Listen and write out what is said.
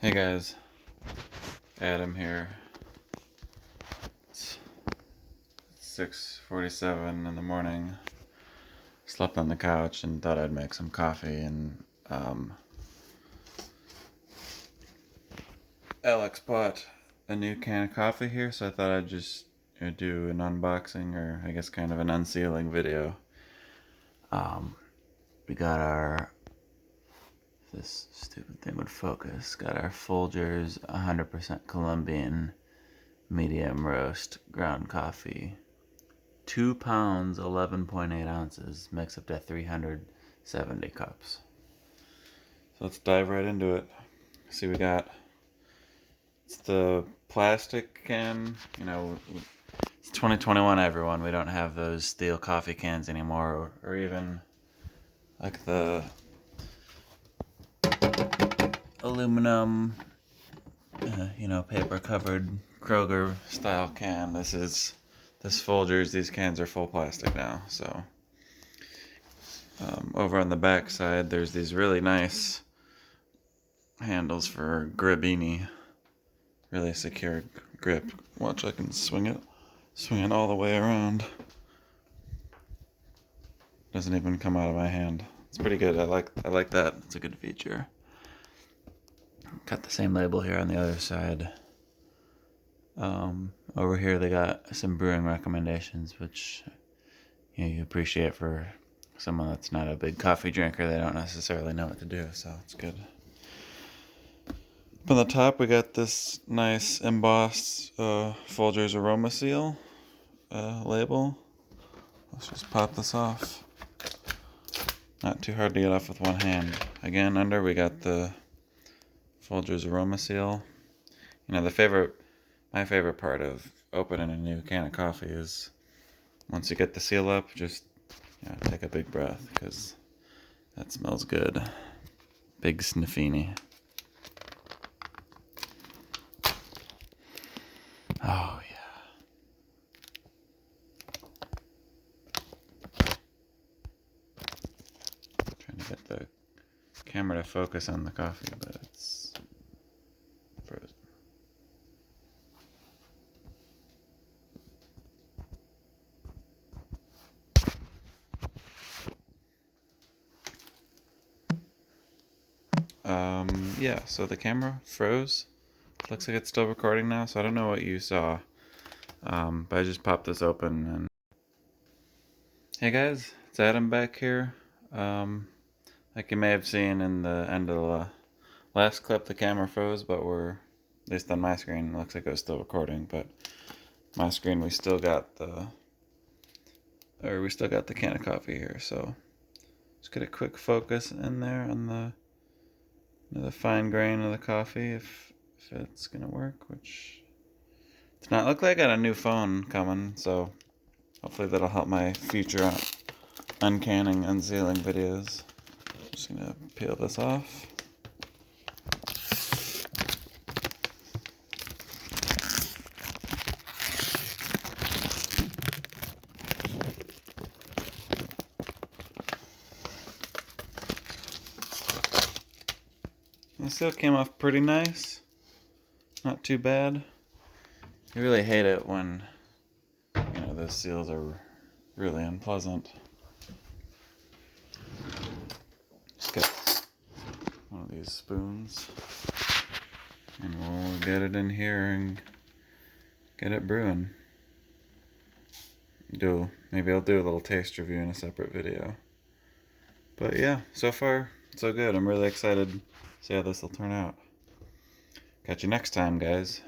Hey guys, Adam here. It's 6:47 in the morning. Slept on the couch and thought I'd make some coffee, and Alex bought a new can of coffee here, so I thought I'd just do an unboxing, or I guess kind of an unsealing video. We got this stupid thing would focus, got our Folgers 100% Colombian medium roast ground coffee. 2 pounds, 11.8 ounces, makes up to 370 cups. So let's dive right into it. See, it's the plastic can. It's 2021, everyone. We don't have those steel coffee cans anymore, or even like the aluminum, paper covered Kroger style can. This Folgers, these cans are full plastic now. So over on the back side, there's these really nice handles for grabini, really secure grip. Watch, I can swing it all the way around. Doesn't even come out of my hand. It's pretty good. I like that. It's a good feature. Got the same label here on the other side. Over here they got some brewing recommendations, which you appreciate for someone that's not a big coffee drinker. They don't necessarily know what to do, so it's good. Up on the top we got this nice embossed Folgers aroma seal label. Let's just pop this off. Not too hard to get off with one hand. Again, under we got the Folgers aroma seal. My favorite part of opening a new can of coffee is once you get the seal up, just take a big breath, because that smells good. Big sniffini. Oh yeah. Trying to get the camera to focus on the coffee, but it's frozen. Yeah, so the camera froze. Looks like it's still recording now, so I don't know what you saw. But I just popped this open and... Hey guys, it's Adam back here. Like you may have seen in the end of the last clip, the camera froze, but at least on my screen, it looks like it was still recording, but my screen, we still got the can of coffee here, so just get a quick focus in there on the fine grain of the coffee, if it's gonna work, which it's not. Look like I got a new phone coming, so hopefully that'll help my future uncanning, unsealing videos. Just gonna peel this off. The seal came off pretty nice. Not too bad. I really hate it when, the seals are really unpleasant. Just get one of these spoons, and we'll get it in here and get it brewing. Maybe I'll do a little taste review in a separate video. But yeah, so far so good. I'm really excited to see how this will turn out. Catch you next time, guys.